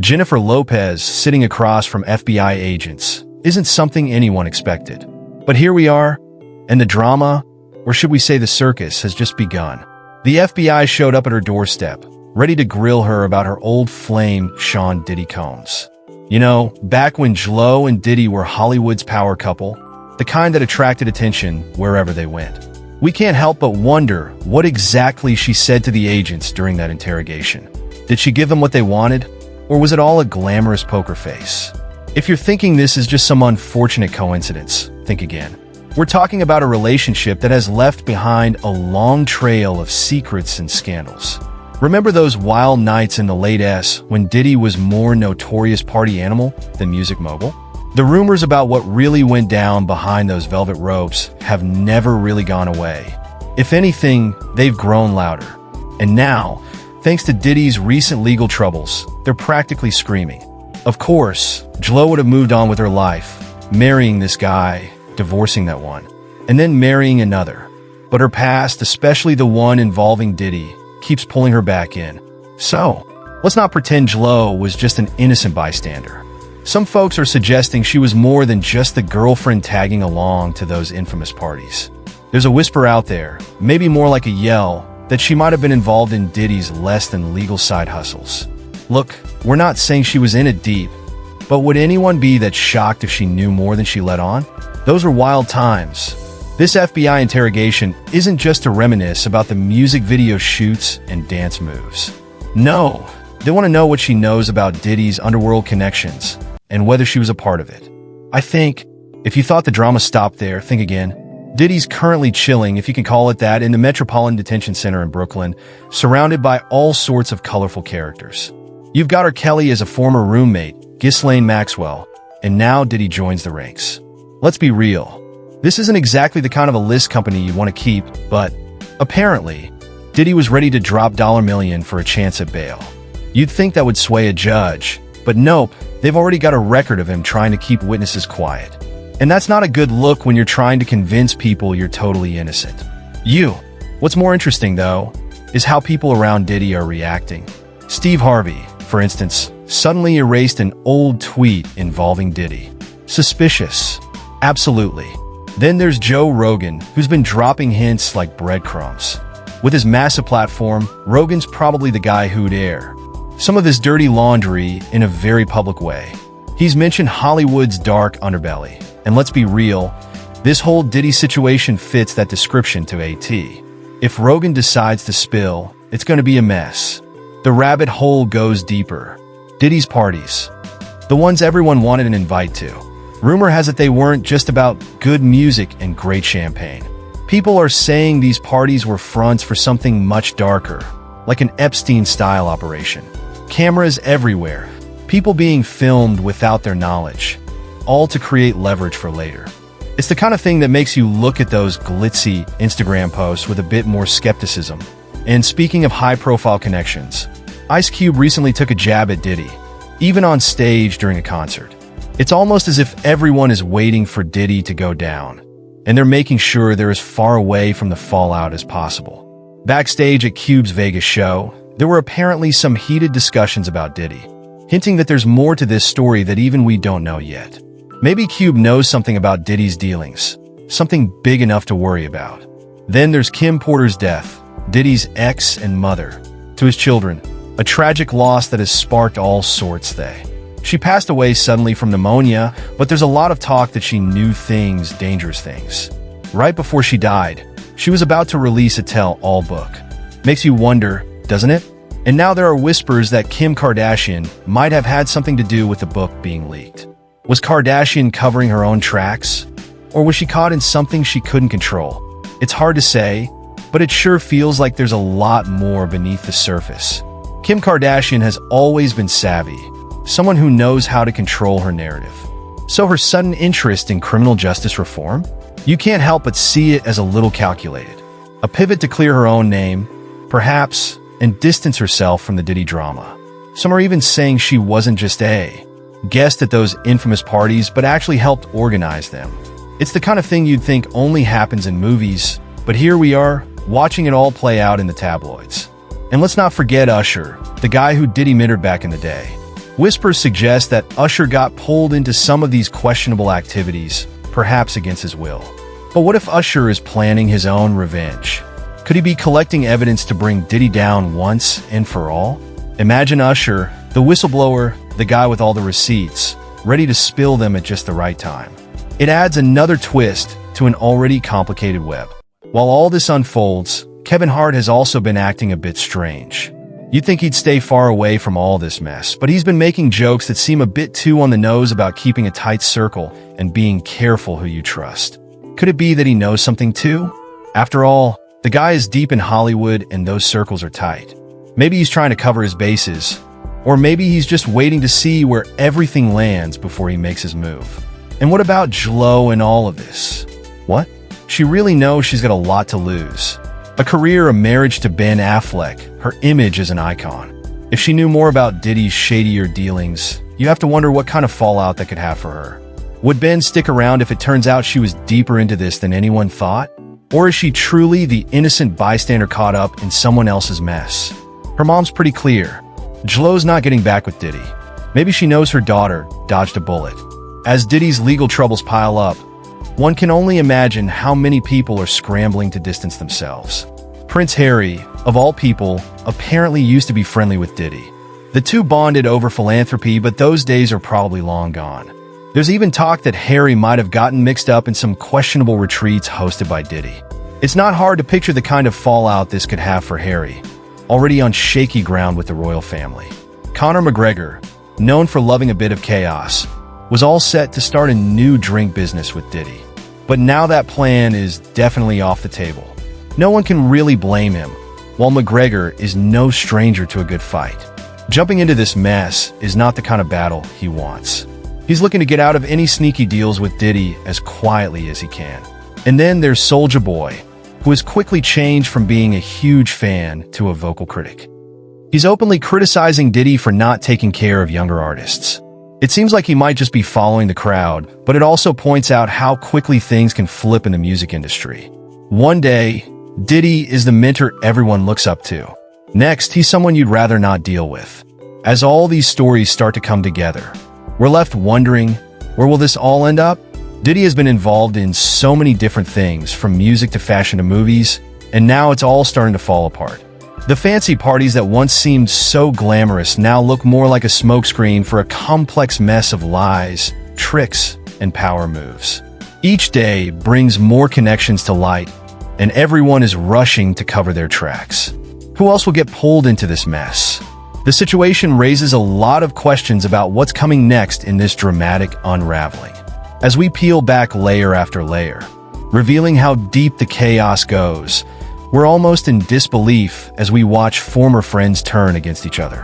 Jennifer Lopez sitting across from FBI agents isn't something anyone expected. But here we are, and the drama, or should we say the circus, has just begun. The FBI showed up at her doorstep, ready to grill her about her old flame, Sean Diddy Combs. You know, back when Jlo and Diddy were Hollywood's power couple, the kind that attracted attention wherever they went. We can't help but wonder what exactly she said to the agents during that interrogation. Did she give them what they wanted, or was it all a glamorous poker face? If you're thinking this is just some unfortunate coincidence, think again. We're talking about a relationship that has left behind a long trail of secrets and scandals. Remember those wild nights in the late S when Diddy was more notorious party animal than music mogul? The rumors about what really went down behind those velvet ropes have never really gone away. If anything, they've grown louder. And now, thanks to Diddy's recent legal troubles, they're practically screaming. Of course, Jlo would have moved on with her life, marrying this guy, divorcing that one, and then marrying another. But her past, especially the one involving Diddy, keeps pulling her back in. So, let's not pretend Jlo was just an innocent bystander. Some folks are suggesting she was more than just the girlfriend tagging along to those infamous parties. There's a whisper out there, maybe more like a yell, that she might have been involved in Diddy's less-than-legal side hustles. Look, we're not saying she was in it deep, but would anyone be that shocked if she knew more than she let on? Those were wild times. This FBI interrogation isn't just to reminisce about the music video shoots and dance moves. No, they want to know what she knows about Diddy's underworld connections and whether she was a part of it. I think, if you thought the drama stopped there, think again. Diddy's currently chilling, if you can call it that, in the Metropolitan Detention Center in Brooklyn, surrounded by all sorts of colorful characters. You've got R. Kelly as a former roommate, Ghislaine Maxwell, and now Diddy joins the ranks. Let's be real. This isn't exactly the kind of a list company you want to keep, but apparently, Diddy was ready to drop $1 million for a chance at bail. You'd think that would sway a judge, but nope, they've already got a record of him trying to keep witnesses quiet. And that's not a good look when you're trying to convince people you're totally innocent. What's more interesting, though, is how people around Diddy are reacting. Steve Harvey, for instance, suddenly erased an old tweet involving Diddy. Suspicious. Absolutely. Then there's Joe Rogan, who's been dropping hints like breadcrumbs. With his massive platform, Rogan's probably the guy who'd air some of this dirty laundry in a very public way. He's mentioned Hollywood's dark underbelly. And let's be real, this whole Diddy situation fits that description to a T. If Rogan decides to spill, it's going to be a mess. The rabbit hole goes deeper. Diddy's parties. The ones everyone wanted an invite to. Rumor has it they weren't just about good music and great champagne. People are saying these parties were fronts for something much darker, like an Epstein-style operation. Cameras everywhere, people being filmed without their knowledge, all to create leverage for later. It's the kind of thing that makes you look at those glitzy Instagram posts with a bit more skepticism. And speaking of high-profile connections, Ice Cube recently took a jab at Diddy, even on stage during a concert. It's almost as if everyone is waiting for Diddy to go down, and they're making sure they're as far away from the fallout as possible. Backstage at Cube's Vegas show, there were apparently some heated discussions about Diddy, hinting that there's more to this story that even we don't know yet. Maybe Cube knows something about Diddy's dealings, something big enough to worry about. Then there's Kim Porter's death, Diddy's ex and mother, to his children, a tragic loss that has sparked all sorts they. She passed away suddenly from pneumonia, but there's a lot of talk that she knew things, dangerous things. Right before she died, she was about to release a tell-all book. Makes you wonder, doesn't it? And now there are whispers that Kim Kardashian might have had something to do with the book being leaked. Was Kardashian covering her own tracks? Or was she caught in something she couldn't control? It's hard to say, but it sure feels like there's a lot more beneath the surface. Kim Kardashian has always been savvy, someone who knows how to control her narrative. So her sudden interest in criminal justice reform? You can't help but see it as a little calculated. A pivot to clear her own name, perhaps, and distance herself from the Diddy drama. Some are even saying she wasn't just a guest at those infamous parties, but actually helped organize them. It's the kind of thing you'd think only happens in movies, but here we are, watching it all play out in the tabloids. And let's not forget Usher, the guy who Diddy mentored back in the day. Whispers suggest that Usher got pulled into some of these questionable activities, perhaps against his will. But what if Usher is planning his own revenge? Could he be collecting evidence to bring Diddy down once and for all? Imagine Usher, the whistleblower, the guy with all the receipts, ready to spill them at just the right time. It adds another twist to an already complicated web. While all this unfolds, Kevin Hart has also been acting a bit strange. You'd think he'd stay far away from all this mess, but he's been making jokes that seem a bit too on the nose about keeping a tight circle and being careful who you trust. Could it be that he knows something too? After all, the guy is deep in Hollywood and those circles are tight. Maybe he's trying to cover his bases, or maybe he's just waiting to see where everything lands before he makes his move. And what about J.Lo in all of this? What? She really knows she's got a lot to lose. A career, a marriage to Ben Affleck, her image as an icon. If she knew more about Diddy's shadier dealings, you have to wonder what kind of fallout that could have for her. Would Ben stick around if it turns out she was deeper into this than anyone thought? Or is she truly the innocent bystander caught up in someone else's mess? Her mom's pretty clear. J.Lo's not getting back with Diddy. Maybe she knows her daughter dodged a bullet. As Diddy's legal troubles pile up, one can only imagine how many people are scrambling to distance themselves. Prince Harry, of all people, apparently used to be friendly with Diddy. The two bonded over philanthropy, but those days are probably long gone. There's even talk that Harry might have gotten mixed up in some questionable retreats hosted by Diddy. It's not hard to picture the kind of fallout this could have for Harry, already on shaky ground with the royal family. Conor McGregor, known for loving a bit of chaos, was all set to start a new drink business with Diddy. But now that plan is definitely off the table. No one can really blame him, while McGregor is no stranger to a good fight. Jumping into this mess is not the kind of battle he wants. He's looking to get out of any sneaky deals with Diddy as quietly as he can. And then there's Soulja Boy, who has quickly changed from being a huge fan to a vocal critic. He's openly criticizing Diddy for not taking care of younger artists. It seems like he might just be following the crowd, but it also points out how quickly things can flip in the music industry. One day, Diddy is the mentor everyone looks up to. Next, he's someone you'd rather not deal with. As all these stories start to come together, we're left wondering, where will this all end up? Diddy has been involved in so many different things, from music to fashion to movies, and now it's all starting to fall apart. The fancy parties that once seemed so glamorous now look more like a smokescreen for a complex mess of lies, tricks, and power moves. Each day brings more connections to light, and everyone is rushing to cover their tracks. Who else will get pulled into this mess? The situation raises a lot of questions about what's coming next in this dramatic unraveling. As we peel back layer after layer, revealing how deep the chaos goes, we're almost in disbelief as we watch former friends turn against each other.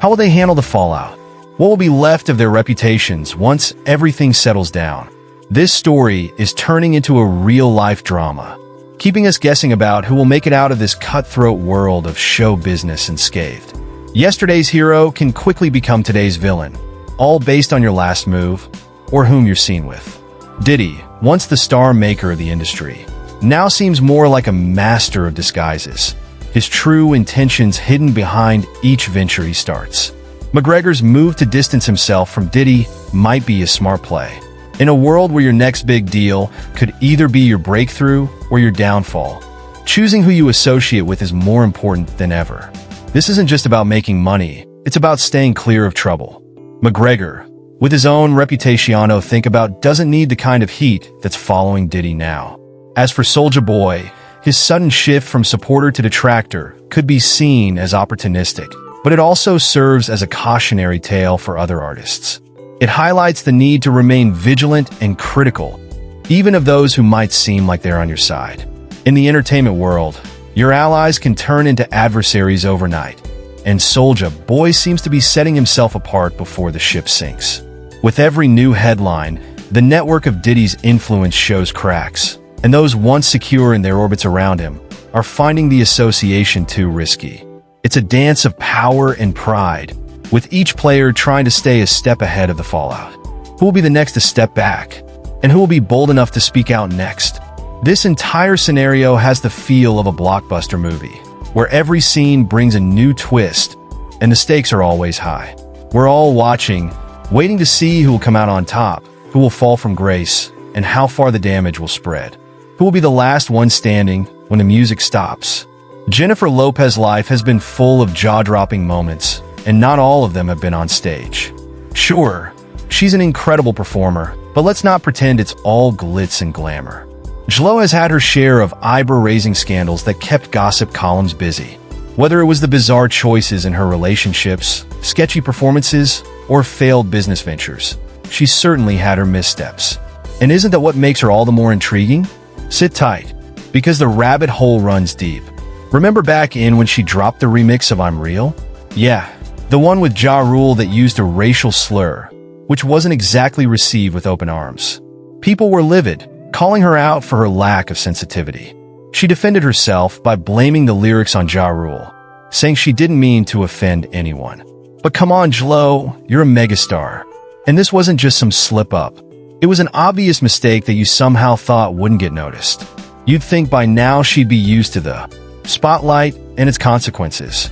How will they handle the fallout? What will be left of their reputations once everything settles down? This story is turning into a real-life drama, keeping us guessing about who will make it out of this cutthroat world of show business unscathed. Yesterday's hero can quickly become today's villain, all based on your last move or whom you're seen with. Diddy, once the star maker of the industry, now seems more like a master of disguises, his true intentions hidden behind each venture he starts. McGregor's move to distance himself from Diddy might be a smart play. In a world where your next big deal could either be your breakthrough or your downfall, choosing who you associate with is more important than ever. This isn't just about making money, it's about staying clear of trouble. McGregor, with his own reputaciano think about, doesn't need the kind of heat that's following Diddy now. As for Soulja Boy, his sudden shift from supporter to detractor could be seen as opportunistic, but it also serves as a cautionary tale for other artists. It highlights the need to remain vigilant and critical, even of those who might seem like they're on your side. In the entertainment world, your allies can turn into adversaries overnight, and Soulja Boy seems to be setting himself apart before the ship sinks. With every new headline, the network of Diddy's influence shows cracks, and those once secure in their orbits around him are finding the association too risky. It's a dance of power and pride, with each player trying to stay a step ahead of the fallout. Who will be the next to step back? And who will be bold enough to speak out next? This entire scenario has the feel of a blockbuster movie, where every scene brings a new twist, and the stakes are always high. We're all watching, waiting to see who will come out on top, who will fall from grace, and how far the damage will spread. Who will be the last one standing when the music stops? Jennifer Lopez's life has been full of jaw-dropping moments, and not all of them have been on stage. Sure, she's an incredible performer, but let's not pretend it's all glitz and glamour. JLo has had her share of eyebrow-raising scandals that kept gossip columns busy. Whether it was the bizarre choices in her relationships, sketchy performances, or failed business ventures, she certainly had her missteps. And isn't that what makes her all the more intriguing? Sit tight, because the rabbit hole runs deep. Remember back in when she dropped the remix of I'm Real? Yeah, the one with Ja Rule that used a racial slur, which wasn't exactly received with open arms. People were livid, calling her out for her lack of sensitivity. She defended herself by blaming the lyrics on Ja Rule, saying she didn't mean to offend anyone. But come on, JLo, you're a megastar. And this wasn't just some slip-up. It was an obvious mistake that you somehow thought wouldn't get noticed. You'd think by now she'd be used to the spotlight and its consequences.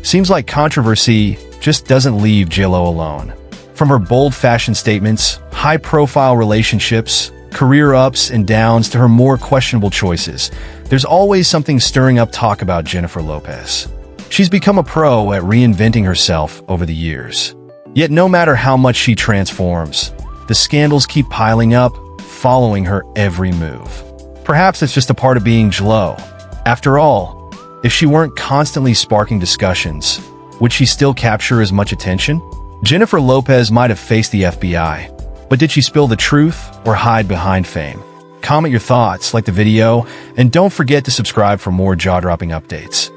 Seems like controversy just doesn't leave JLo alone. From her bold fashion statements, high-profile relationships, career ups and downs to her more questionable choices, there's always something stirring up talk about Jennifer Lopez. She's become a pro at reinventing herself over the years. Yet no matter how much she transforms, the scandals keep piling up, following her every move. Perhaps it's just a part of being JLo. After all, if she weren't constantly sparking discussions, would she still capture as much attention? Jennifer Lopez might have faced the FBI, but did she spill the truth or hide behind fame? Comment your thoughts, like the video, and don't forget to subscribe for more jaw-dropping updates.